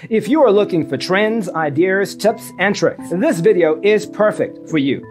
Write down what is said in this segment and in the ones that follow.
If you are looking for trends, ideas, tips, and tricks, this video is perfect for you.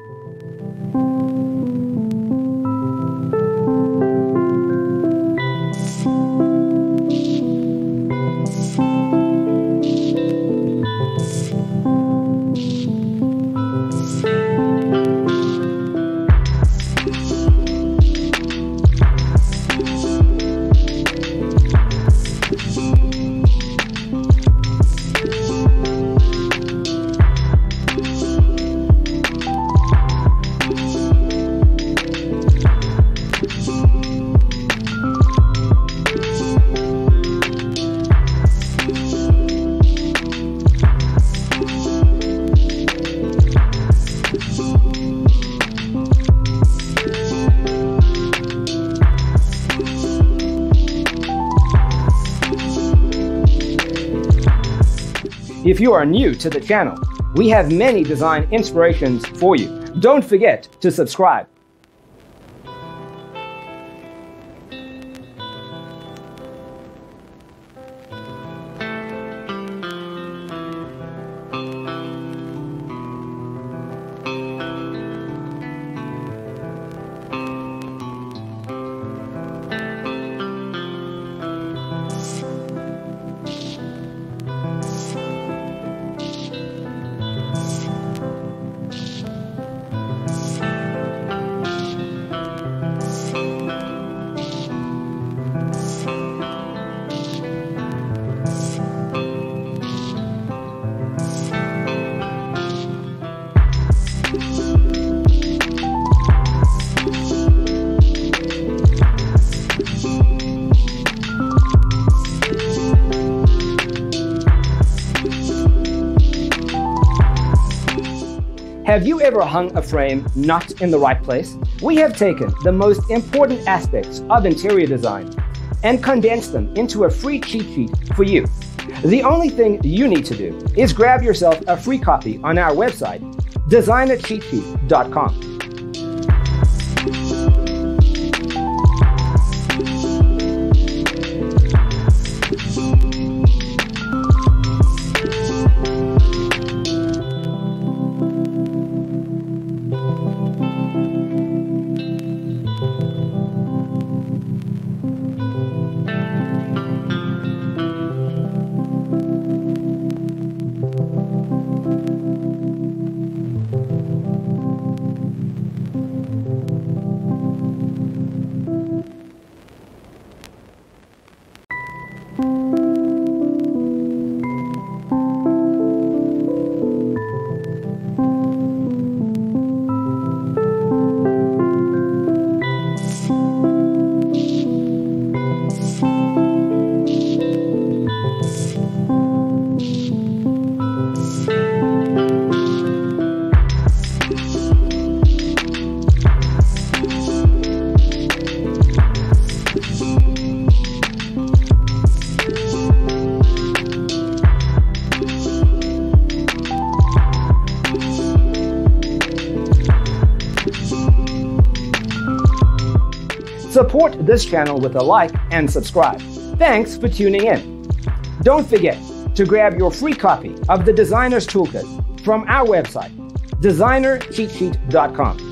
If you are new to the channel, we have many design inspirations for you. Don't forget to subscribe. Have you ever hung a frame not in the right place? We have taken the most important aspects of interior design and condensed them into a free cheat sheet for you. The only thing you need to do is grab yourself a free copy on our website, designercheatsheet.com. Support this channel with a like and subscribe. Thanks for tuning in. Don't forget to grab your free copy of the Designer's Toolkit from our website, designercheatsheet.com.